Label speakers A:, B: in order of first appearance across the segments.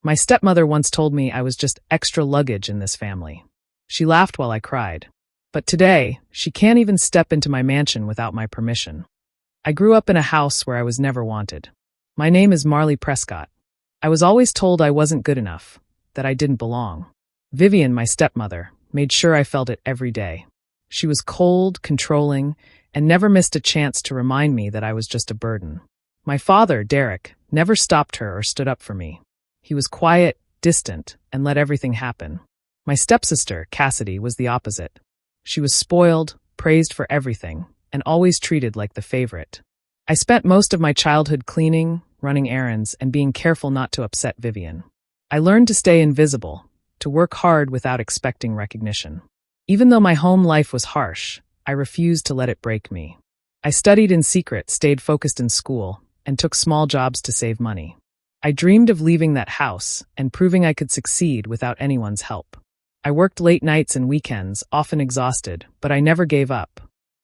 A: My stepmother once told me I was just extra luggage in this family. She laughed while I cried. But today, she can't even step into my mansion without my permission. I grew up in a house where I was never wanted. My name is Marley Prescott. I was always told I wasn't good enough, that I didn't belong. Vivian, my stepmother, made sure I felt it every day. She was cold, controlling, and never missed a chance to remind me that I was just a burden. My father, Derek, never stopped her or stood up for me. He was quiet, distant, and let everything happen. My stepsister, Cassidy, was the opposite. She was spoiled, praised for everything, and always treated like the favorite. I spent most of my childhood cleaning, running errands, and being careful not to upset Vivian. I learned to stay invisible, to work hard without expecting recognition. Even though my home life was harsh, I refused to let it break me. I studied in secret, stayed focused in school, and took small jobs to save money. I dreamed of leaving that house and proving I could succeed without anyone's help. I worked late nights and weekends, often exhausted, but I never gave up.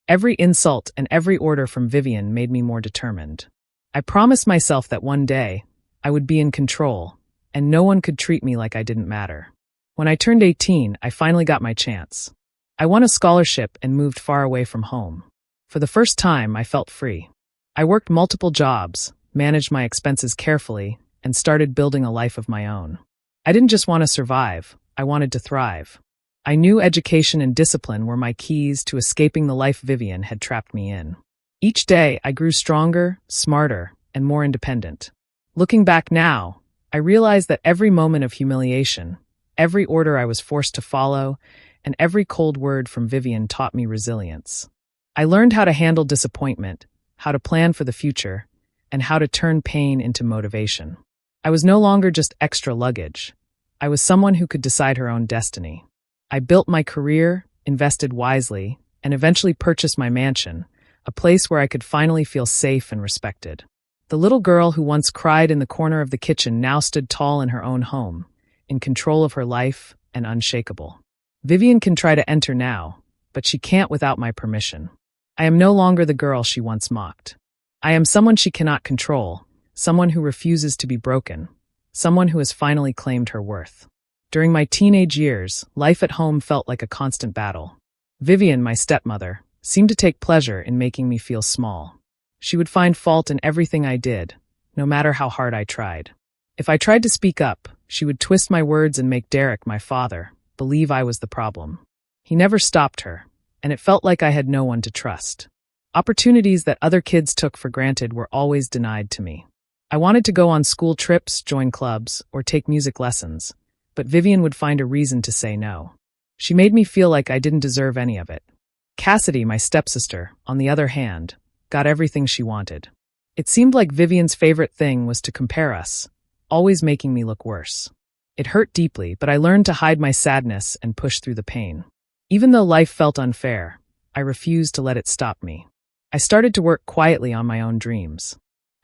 A: Every insult and every order from Vivian made me more determined. I promised myself that one day, I would be in control, and no one could treat me like I didn't matter. When I turned 18, I finally got my chance. I won a scholarship and moved far away from home. For the first time, I felt free. I worked multiple jobs, managed my expenses carefully, and started building a life of my own. I didn't just want to survive, I wanted to thrive. I knew education and discipline were my keys to escaping the life Vivian had trapped me in. Each day, I grew stronger, smarter, and more independent. Looking back now, I realized that every moment of humiliation, every order I was forced to follow, and every cold word from Vivian taught me resilience. I learned how to handle disappointment, how to plan for the future, and how to turn pain into motivation. I was no longer just extra luggage. I was someone who could decide her own destiny. I built my career, invested wisely, and eventually purchased my mansion, a place where I could finally feel safe and respected. The little girl who once cried in the corner of the kitchen now stood tall in her own home, in control of her life and unshakable. Vivian can try to enter now, but she can't without my permission. I am no longer the girl she once mocked. I am someone she cannot control, someone who refuses to be broken, someone who has finally claimed her worth. During my teenage years, life at home felt like a constant battle. Vivian, my stepmother, seemed to take pleasure in making me feel small. She would find fault in everything I did, no matter how hard I tried. If I tried to speak up, she would twist my words and make Derek, my father, believe I was the problem. He never stopped her, and it felt like I had no one to trust. Opportunities that other kids took for granted were always denied to me. I wanted to go on school trips, join clubs, or take music lessons, but Vivian would find a reason to say no. She made me feel like I didn't deserve any of it. Cassidy, my stepsister, on the other hand, got everything she wanted. It seemed like Vivian's favorite thing was to compare us, always making me look worse. It hurt deeply, but I learned to hide my sadness and push through the pain. Even though life felt unfair, I refused to let it stop me. I started to work quietly on my own dreams.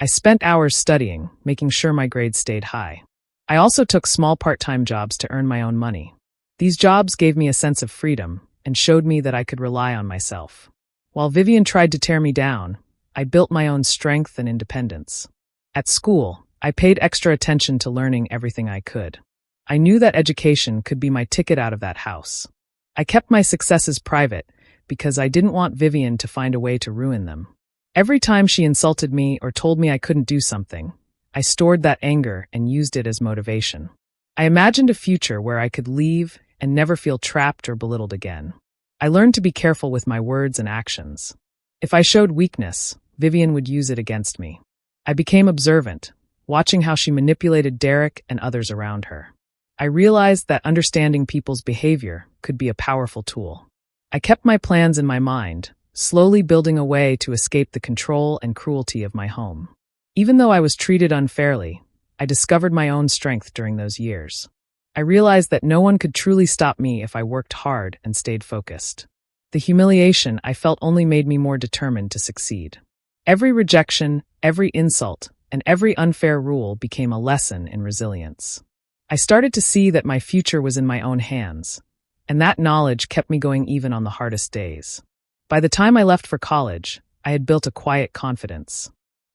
A: I spent hours studying, making sure my grades stayed high. I also took small part-time jobs to earn my own money. These jobs gave me a sense of freedom and showed me that I could rely on myself. While Vivian tried to tear me down, I built my own strength and independence. At school, I paid extra attention to learning everything I could. I knew that education could be my ticket out of that house. I kept my successes private because I didn't want Vivian to find a way to ruin them. Every time she insulted me or told me I couldn't do something, I stored that anger and used it as motivation. I imagined a future where I could leave and never feel trapped or belittled again. I learned to be careful with my words and actions. If I showed weakness, Vivian would use it against me. I became observant, watching how she manipulated Derek and others around her. I realized that understanding people's behavior could be a powerful tool. I kept my plans in my mind, slowly building a way to escape the control and cruelty of my home. Even though I was treated unfairly, I discovered my own strength during those years. I realized that no one could truly stop me if I worked hard and stayed focused. The humiliation I felt only made me more determined to succeed. Every rejection, every insult, and every unfair rule became a lesson in resilience. I started to see that my future was in my own hands, and that knowledge kept me going even on the hardest days. By the time I left for college, I had built a quiet confidence.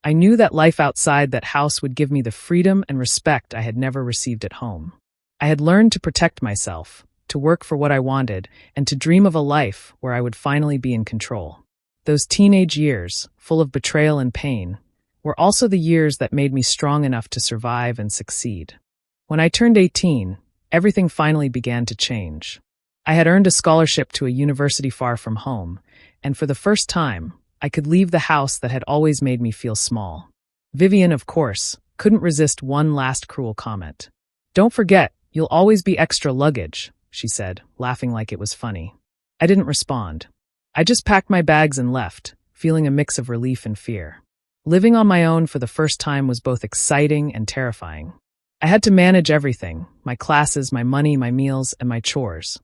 A: I knew that life outside that house would give me the freedom and respect I had never received at home. I had learned to protect myself, to work for what I wanted, and to dream of a life where I would finally be in control. Those teenage years, full of betrayal and pain, were also the years that made me strong enough to survive and succeed. When I turned 18, everything finally began to change. I had earned a scholarship to a university far from home, and for the first time, I could leave the house that had always made me feel small. Vivian, of course, couldn't resist one last cruel comment. "Don't forget, you'll always be extra luggage," she said, laughing like it was funny. I didn't respond. I just packed my bags and left, feeling a mix of relief and fear. Living on my own for the first time was both exciting and terrifying. I had to manage everything: my classes, my money, my meals, and my chores.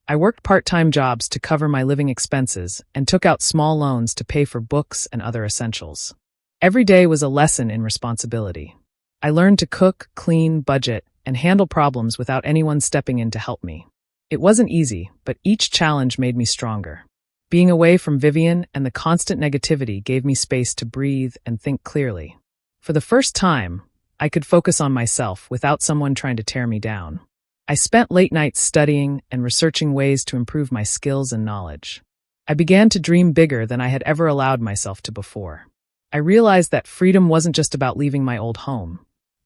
A: I worked part-time jobs to cover my living expenses and took out small loans to pay for books and other essentials. Every day was a lesson in responsibility. I learned to cook, clean, budget, and handle problems without anyone stepping in to help me. It wasn't easy, but each challenge made me stronger. Being away from Vivian and the constant negativity gave me space to breathe and think clearly. For the first time, I could focus on myself without someone trying to tear me down. I spent late nights studying and researching ways to improve my skills and knowledge. I began to dream bigger than I had ever allowed myself to before. I realized that freedom wasn't just about leaving my old home.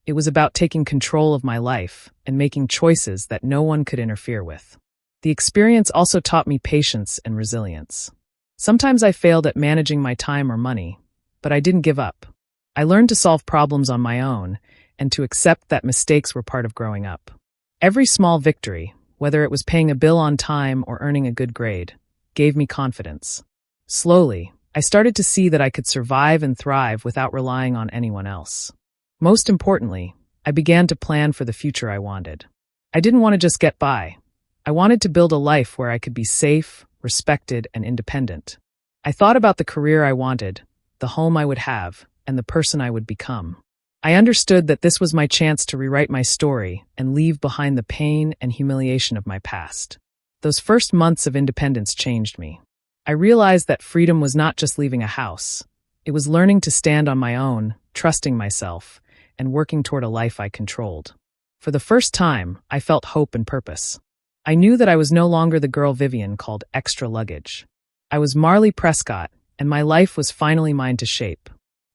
A: It was about taking control of my life and making choices that no one could interfere with. The experience also taught me patience and resilience. Sometimes I failed at managing my time or money, but I didn't give up. I learned to solve problems on my own and to accept that mistakes were part of growing up. Every small victory, whether it was paying a bill on time or earning a good grade, gave me confidence. Slowly, I started to see that I could survive and thrive without relying on anyone else. Most importantly, I began to plan for the future I wanted. I didn't want to just get by. I wanted to build a life where I could be safe, respected, and independent. I thought about the career I wanted, the home I would have, and the person I would become. I understood that this was my chance to rewrite my story and leave behind the pain and humiliation of my past. Those first months of independence changed me. I realized that freedom was not just leaving a house. It was learning to stand on my own, trusting myself, and working toward a life I controlled. For the first time, I felt hope and purpose. I knew that I was no longer the girl Vivian called extra luggage. I was Marley Prescott, and my life was finally mine to shape.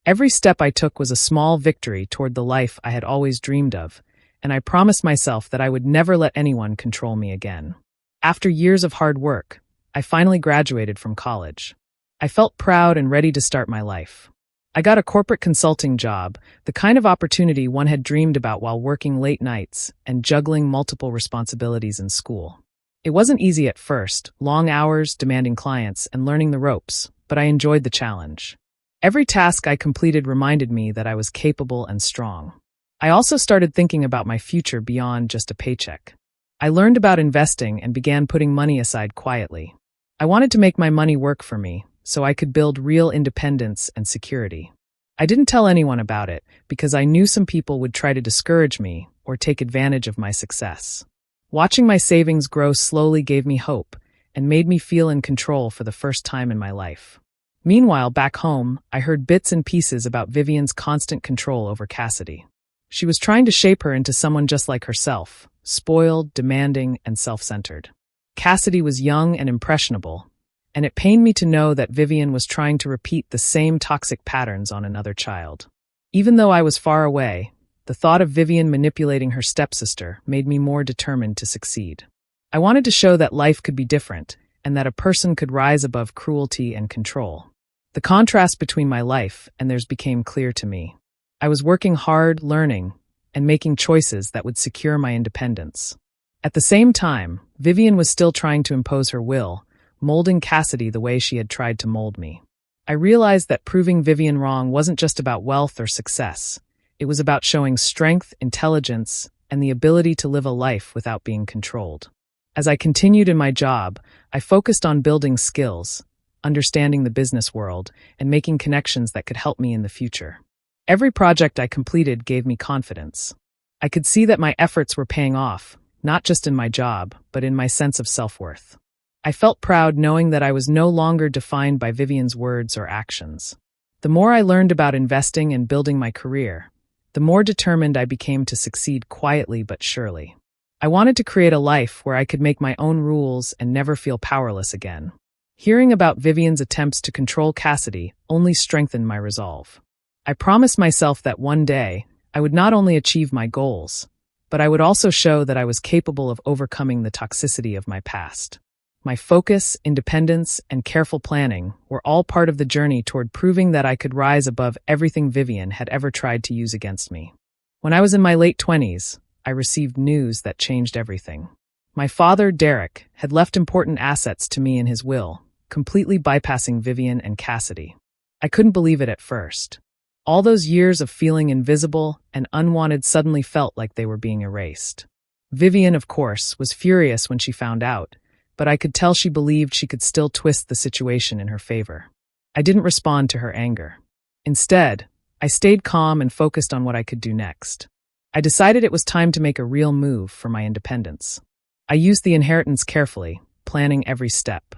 A: Every step I took was a small victory toward the life I had always dreamed of, and I promised myself that I would never let anyone control me again. After years of hard work, I finally graduated from college. I felt proud and ready to start my life. I got a corporate consulting job, the kind of opportunity one had dreamed about while working late nights and juggling multiple responsibilities in school. It wasn't easy at first, long hours, demanding clients, and learning the ropes, but I enjoyed the challenge. Every task I completed reminded me that I was capable and strong. I also started thinking about my future beyond just a paycheck. I learned about investing and began putting money aside quietly. I wanted to make my money work for me, so I could build real independence and security. I didn't tell anyone about it because I knew some people would try to discourage me or take advantage of my success. Watching my savings grow slowly gave me hope and made me feel in control for the first time in my life. Meanwhile, back home, I heard bits and pieces about Vivian's constant control over Cassidy. She was trying to shape her into someone just like herself, spoiled, demanding, and self-centered. Cassidy was young and impressionable, and it pained me to know that Vivian was trying to repeat the same toxic patterns on another child. Even though I was far away, the thought of Vivian manipulating her stepsister made me more determined to succeed. I wanted to show that life could be different and that a person could rise above cruelty and control. The contrast between my life and theirs became clear to me. I was working hard, learning, and making choices that would secure my independence. At the same time, Vivian was still trying to impose her will, molding Cassidy the way she had tried to mold me. I realized that proving Vivian wrong wasn't just about wealth or success. It was about showing strength, intelligence, and the ability to live a life without being controlled. As I continued in my job, I focused on building skills, understanding the business world, and making connections that could help me in the future. Every project I completed gave me confidence. I could see that my efforts were paying off, not just in my job, but in my sense of self-worth. I felt proud knowing that I was no longer defined by Vivian's words or actions. The more I learned about investing and building my career, the more determined I became to succeed quietly but surely. I wanted to create a life where I could make my own rules and never feel powerless again. Hearing about Vivian's attempts to control Cassidy only strengthened my resolve. I promised myself that one day, I would not only achieve my goals, but I would also show that I was capable of overcoming the toxicity of my past. My focus, independence, and careful planning were all part of the journey toward proving that I could rise above everything Vivian had ever tried to use against me. When I was in my late 20s, I received news that changed everything. My father, Derek, had left important assets to me in his will, completely bypassing Vivian and Cassidy. I couldn't believe it at first. All those years of feeling invisible and unwanted suddenly felt like they were being erased. Vivian, of course, was furious when she found out, but I could tell she believed she could still twist the situation in her favor. I didn't respond to her anger. Instead, I stayed calm and focused on what I could do next. I decided it was time to make a real move for my independence. I used the inheritance carefully, planning every step.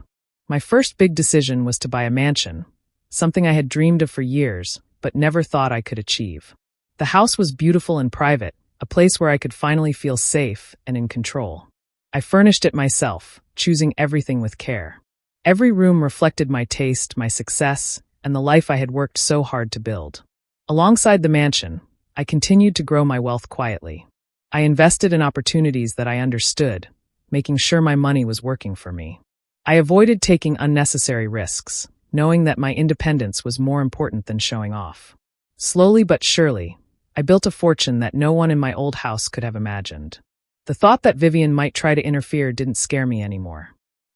A: My first big decision was to buy a mansion, something I had dreamed of for years, but never thought I could achieve. The house was beautiful and private, a place where I could finally feel safe and in control. I furnished it myself, choosing everything with care. Every room reflected my taste, my success, and the life I had worked so hard to build. Alongside the mansion, I continued to grow my wealth quietly. I invested in opportunities that I understood, making sure my money was working for me. I avoided taking unnecessary risks, knowing that my independence was more important than showing off. Slowly but surely, I built a fortune that no one in my old house could have imagined. The thought that Vivian might try to interfere didn't scare me anymore.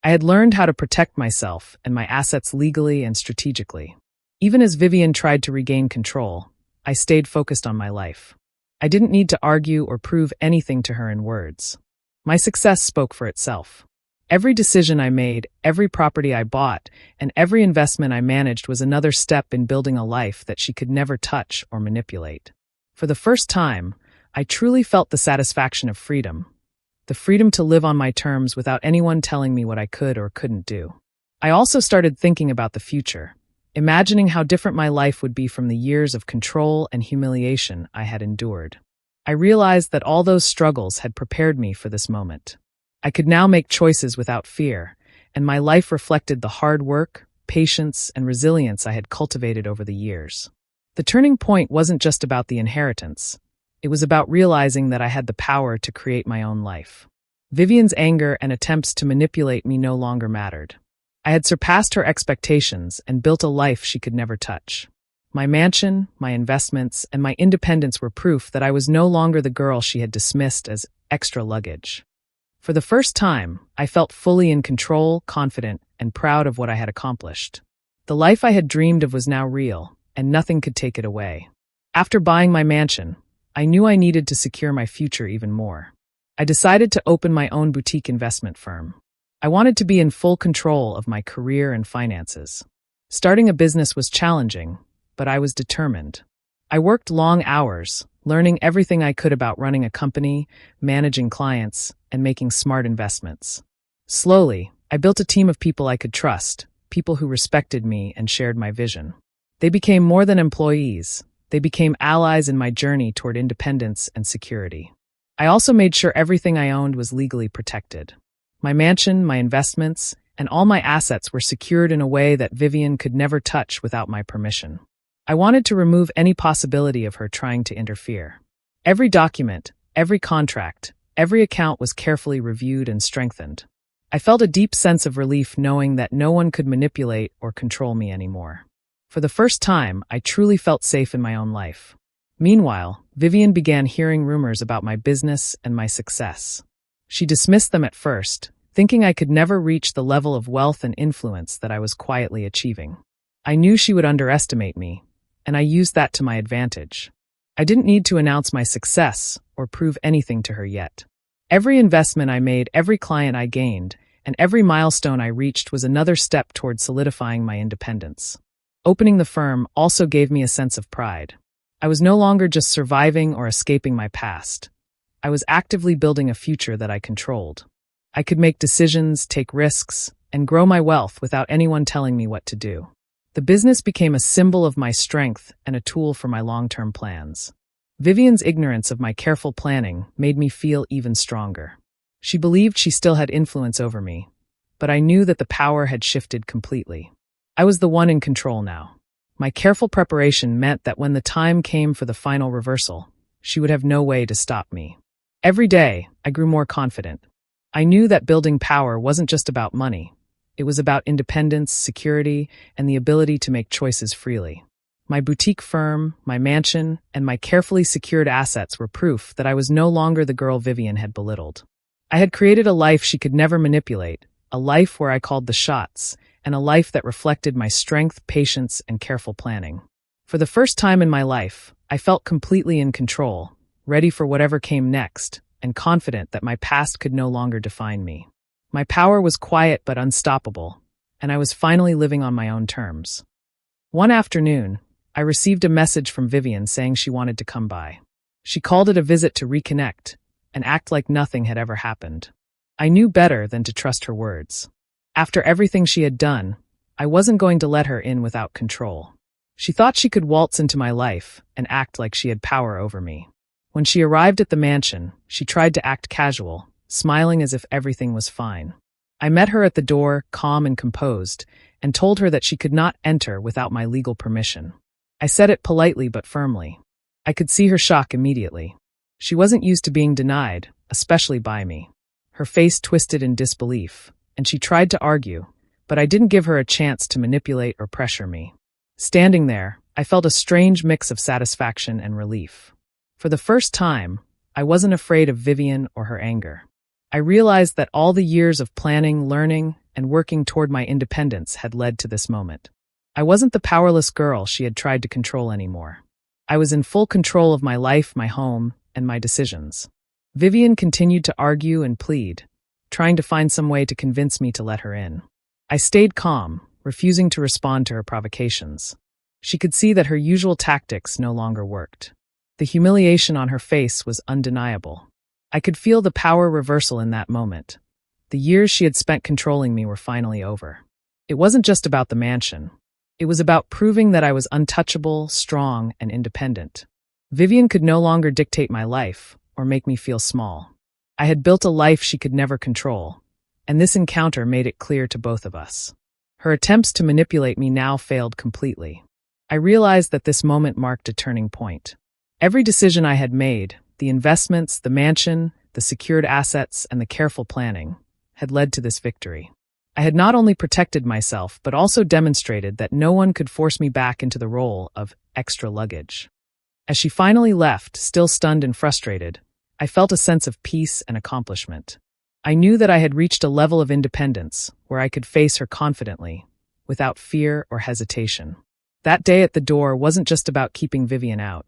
A: I had learned how to protect myself and my assets legally and strategically. Even as Vivian tried to regain control, I stayed focused on my life. I didn't need to argue or prove anything to her in words. My success spoke for itself. Every decision I made, every property I bought, and every investment I managed was another step in building a life that she could never touch or manipulate. For the first time, I truly felt the satisfaction of freedom. The freedom to live on my terms without anyone telling me what I could or couldn't do. I also started thinking about the future, imagining how different my life would be from the years of control and humiliation I had endured. I realized that all those struggles had prepared me for this moment. I could now make choices without fear, and my life reflected the hard work, patience, and resilience I had cultivated over the years. The turning point wasn't just about the inheritance. It was about realizing that I had the power to create my own life. Vivian's anger and attempts to manipulate me no longer mattered. I had surpassed her expectations and built a life she could never touch. My mansion, my investments, and my independence were proof that I was no longer the girl she had dismissed as extra luggage. For the first time, I felt fully in control, confident, and proud of what I had accomplished. The life I had dreamed of was now real, and nothing could take it away. After buying my mansion, I knew I needed to secure my future even more. I decided to open my own boutique investment firm. I wanted to be in full control of my career and finances. Starting a business was challenging, but I was determined. I worked long hours, learning everything I could about running a company, managing clients, and making smart investments. Slowly, I built a team of people I could trust, people who respected me and shared my vision. They became more than employees. They became allies in my journey toward independence and security. I also made sure everything I owned was legally protected. My mansion, my investments, and all my assets were secured in a way that Vivian could never touch without my permission. I wanted to remove any possibility of her trying to interfere. Every document, every contract, every account was carefully reviewed and strengthened. I felt a deep sense of relief knowing that no one could manipulate or control me anymore. For the first time, I truly felt safe in my own life. Meanwhile, Vivian began hearing rumors about my business and my success. She dismissed them at first, thinking I could never reach the level of wealth and influence that I was quietly achieving. I knew she would underestimate me, and I used that to my advantage. I didn't need to announce my success or prove anything to her yet. Every investment I made, every client I gained, and every milestone I reached was another step toward solidifying my independence. Opening the firm also gave me a sense of pride. I was no longer just surviving or escaping my past. I was actively building a future that I controlled. I could make decisions, take risks, and grow my wealth without anyone telling me what to do. The business became a symbol of my strength and a tool for my long-term plans. Vivian's ignorance of my careful planning made me feel even stronger. She believed she still had influence over me, but I knew that the power had shifted completely. I was the one in control now. My careful preparation meant that when the time came for the final reversal, she would have no way to stop me. Every day, I grew more confident. I knew that building power wasn't just about money. It was about independence, security, and the ability to make choices freely. My boutique firm, my mansion, and my carefully secured assets were proof that I was no longer the girl Vivian had belittled. I had created a life she could never manipulate, a life where I called the shots, and a life that reflected my strength, patience, and careful planning. For the first time in my life, I felt completely in control, ready for whatever came next, and confident that my past could no longer define me. My power was quiet but unstoppable, and I was finally living on my own terms. One afternoon, I received a message from Vivian saying she wanted to come by. She called it a visit to reconnect and act like nothing had ever happened. I knew better than to trust her words. After everything she had done, I wasn't going to let her in without control. She thought she could waltz into my life and act like she had power over me. When she arrived at the mansion, she tried to act casual, smiling as if everything was fine. I met her at the door, calm and composed, and told her that she could not enter without my legal permission. I said it politely but firmly. I could see her shock immediately. She wasn't used to being denied, especially by me. Her face twisted in disbelief, and she tried to argue, but I didn't give her a chance to manipulate or pressure me. Standing there, I felt a strange mix of satisfaction and relief. For the first time, I wasn't afraid of Vivian or her anger. I realized that all the years of planning, learning, and working toward my independence had led to this moment. I wasn't the powerless girl she had tried to control anymore. I was in full control of my life, my home, and my decisions. Vivian continued to argue and plead, trying to find some way to convince me to let her in. I stayed calm, refusing to respond to her provocations. She could see that her usual tactics no longer worked. The humiliation on her face was undeniable. I could feel the power reversal in that moment. The years she had spent controlling me were finally over. It wasn't just about the mansion. It was about proving that I was untouchable, strong, and independent. Vivian could no longer dictate my life or make me feel small. I had built a life she could never control, and this encounter made it clear to both of us. Her attempts to manipulate me now failed completely. I realized that this moment marked a turning point. Every decision I had made, the investments, the mansion, the secured assets, and the careful planning, had led to this victory. I had not only protected myself, but also demonstrated that no one could force me back into the role of extra luggage. As she finally left, still stunned and frustrated, I felt a sense of peace and accomplishment. I knew that I had reached a level of independence where I could face her confidently, without fear or hesitation. That day at the door wasn't just about keeping Vivian out.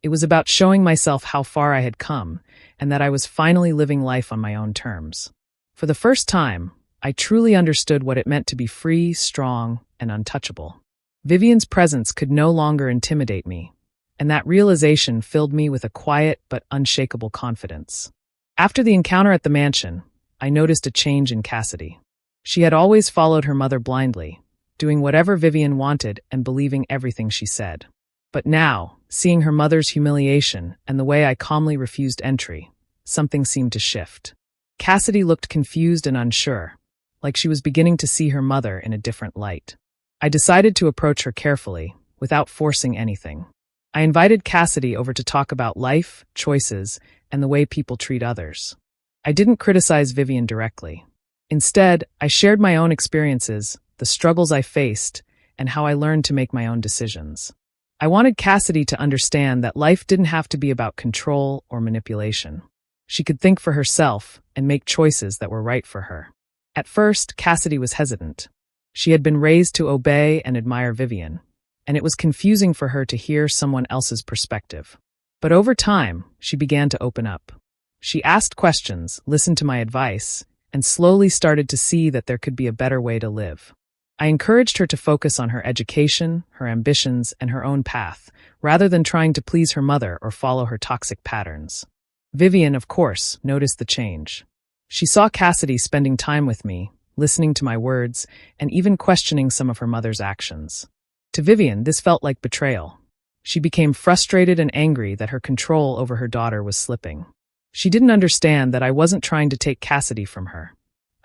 A: It was about showing myself how far I had come, and that I was finally living life on my own terms. For the first time, I truly understood what it meant to be free, strong, and untouchable. Vivian's presence could no longer intimidate me, and that realization filled me with a quiet but unshakable confidence. After the encounter at the mansion, I noticed a change in Cassidy. She had always followed her mother blindly, doing whatever Vivian wanted and believing everything she said. But now, seeing her mother's humiliation and the way I calmly refused entry, something seemed to shift. Cassidy looked confused and unsure, like she was beginning to see her mother in a different light. I decided to approach her carefully, without forcing anything. I invited Cassidy over to talk about life, choices, and the way people treat others. I didn't criticize Vivian directly. Instead, I shared my own experiences, the struggles I faced, and how I learned to make my own decisions. I wanted Cassidy to understand that life didn't have to be about control or manipulation. She could think for herself and make choices that were right for her. At first, Cassidy was hesitant. She had been raised to obey and admire Vivian, and it was confusing for her to hear someone else's perspective. But over time, she began to open up. She asked questions, listened to my advice, and slowly started to see that there could be a better way to live. I encouraged her to focus on her education, her ambitions, and her own path, rather than trying to please her mother or follow her toxic patterns. Vivian, of course, noticed the change. She saw Cassidy spending time with me, listening to my words, and even questioning some of her mother's actions. To Vivian, this felt like betrayal. She became frustrated and angry that her control over her daughter was slipping. She didn't understand that I wasn't trying to take Cassidy from her.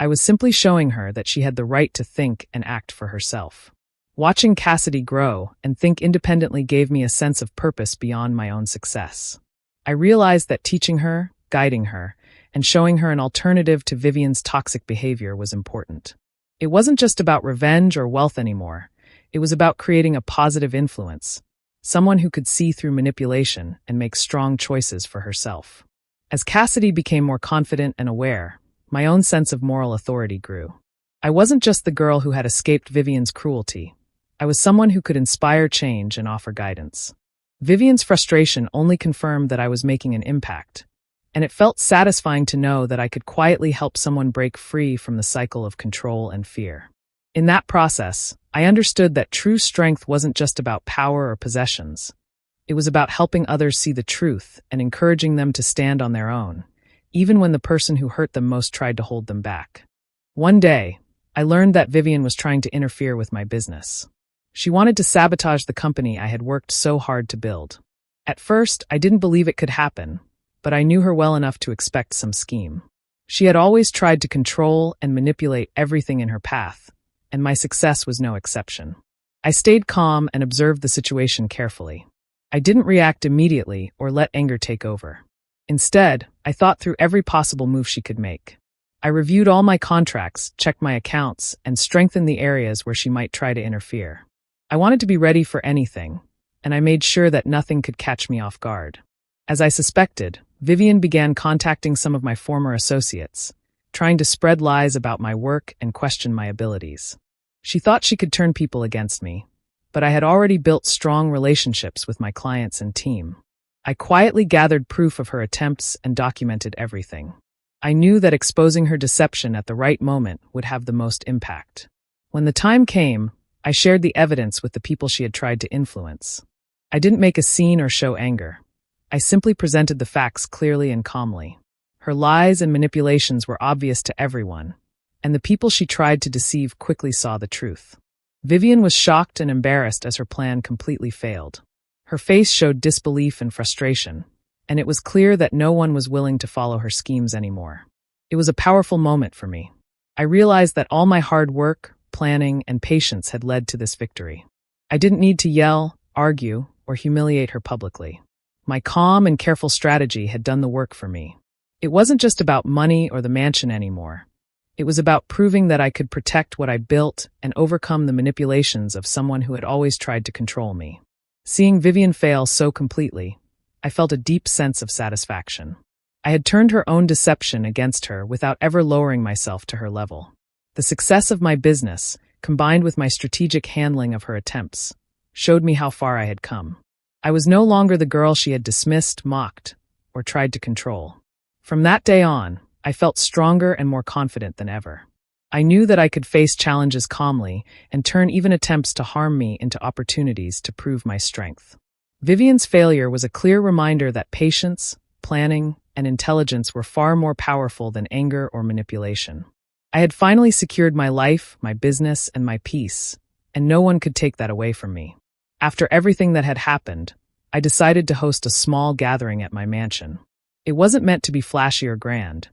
A: I was simply showing her that she had the right to think and act for herself. Watching Cassidy grow and think independently gave me a sense of purpose beyond my own success. I realized that teaching her, guiding her, and showing her an alternative to Vivian's toxic behavior was important. It wasn't just about revenge or wealth anymore. It was about creating a positive influence, someone who could see through manipulation and make strong choices for herself. As Cassidy became more confident and aware, my own sense of moral authority grew. I wasn't just the girl who had escaped Vivian's cruelty. I was someone who could inspire change and offer guidance. Vivian's frustration only confirmed that I was making an impact, and it felt satisfying to know that I could quietly help someone break free from the cycle of control and fear. In that process, I understood that true strength wasn't just about power or possessions. It was about helping others see the truth and encouraging them to stand on their own, even when the person who hurt them most tried to hold them back. One day, I learned that Vivian was trying to interfere with my business. She wanted to sabotage the company I had worked so hard to build. At first, I didn't believe it could happen, but I knew her well enough to expect some scheme. She had always tried to control and manipulate everything in her path, and my success was no exception. I stayed calm and observed the situation carefully. I didn't react immediately or let anger take over. Instead, I thought through every possible move she could make. I reviewed all my contracts, checked my accounts, and strengthened the areas where she might try to interfere. I wanted to be ready for anything, and I made sure that nothing could catch me off guard. As I suspected, Vivian began contacting some of my former associates, trying to spread lies about my work and question my abilities. She thought she could turn people against me, but I had already built strong relationships with my clients and team. I quietly gathered proof of her attempts and documented everything. I knew that exposing her deception at the right moment would have the most impact. When the time came, I shared the evidence with the people she had tried to influence. I didn't make a scene or show anger. I simply presented the facts clearly and calmly. Her lies and manipulations were obvious to everyone, and the people she tried to deceive quickly saw the truth. Vivian was shocked and embarrassed as her plan completely failed. Her face showed disbelief and frustration, and it was clear that no one was willing to follow her schemes anymore. It was a powerful moment for me. I realized that all my hard work, planning, and patience had led to this victory. I didn't need to yell, argue, or humiliate her publicly. My calm and careful strategy had done the work for me. It wasn't just about money or the mansion anymore. It was about proving that I could protect what I built and overcome the manipulations of someone who had always tried to control me. Seeing Vivian fail so completely, I felt a deep sense of satisfaction. I had turned her own deception against her without ever lowering myself to her level. The success of my business, combined with my strategic handling of her attempts, showed me how far I had come. I was no longer the girl she had dismissed, mocked, or tried to control. From that day on, I felt stronger and more confident than ever. I knew that I could face challenges calmly and turn even attempts to harm me into opportunities to prove my strength. Vivian's failure was a clear reminder that patience, planning, and intelligence were far more powerful than anger or manipulation. I had finally secured my life, my business, and my peace, and no one could take that away from me. After everything that had happened, I decided to host a small gathering at my mansion. It wasn't meant to be flashy or grand.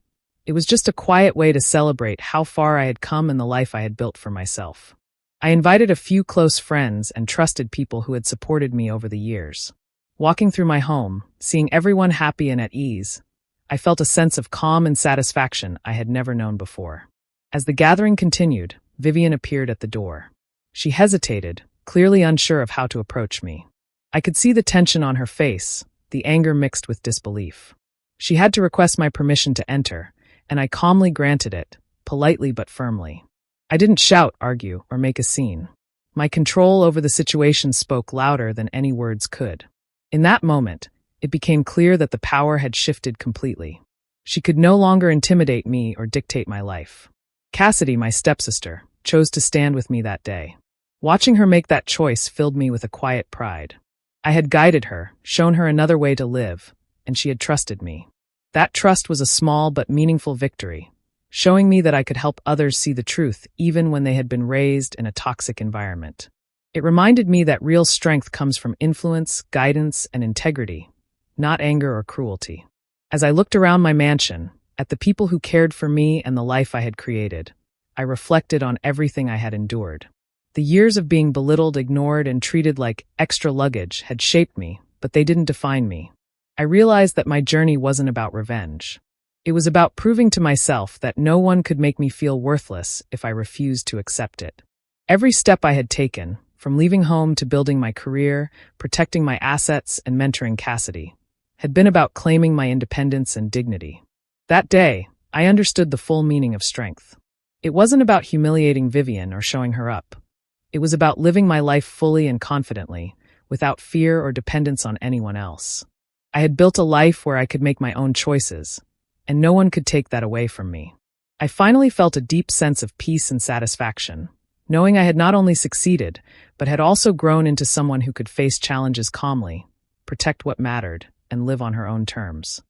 A: It was just a quiet way to celebrate how far I had come in the life I had built for myself. I invited a few close friends and trusted people who had supported me over the years. Walking through my home, seeing everyone happy and at ease, I felt a sense of calm and satisfaction I had never known before. As the gathering continued, Vivian appeared at the door. She hesitated, clearly unsure of how to approach me. I could see the tension on her face, the anger mixed with disbelief. She had to request my permission to enter, and I calmly granted it, politely but firmly. I didn't shout, argue, or make a scene. My control over the situation spoke louder than any words could. In that moment, it became clear that the power had shifted completely. She could no longer intimidate me or dictate my life. Cassidy, my stepsister, chose to stand with me that day. Watching her make that choice filled me with a quiet pride. I had guided her, shown her another way to live, and she had trusted me. That trust was a small but meaningful victory, showing me that I could help others see the truth even when they had been raised in a toxic environment. It reminded me that real strength comes from influence, guidance, and integrity, not anger or cruelty. As I looked around my mansion, at the people who cared for me and the life I had created, I reflected on everything I had endured. The years of being belittled, ignored, and treated like extra luggage had shaped me, but they didn't define me. I realized that my journey wasn't about revenge. It was about proving to myself that no one could make me feel worthless if I refused to accept it. Every step I had taken, from leaving home to building my career, protecting my assets, and mentoring Cassidy, had been about claiming my independence and dignity. That day, I understood the full meaning of strength. It wasn't about humiliating Vivian or showing her up. It was about living my life fully and confidently, without fear or dependence on anyone else. I had built a life where I could make my own choices, and no one could take that away from me. I finally felt a deep sense of peace and satisfaction, knowing I had not only succeeded, but had also grown into someone who could face challenges calmly, protect what mattered, and live on her own terms.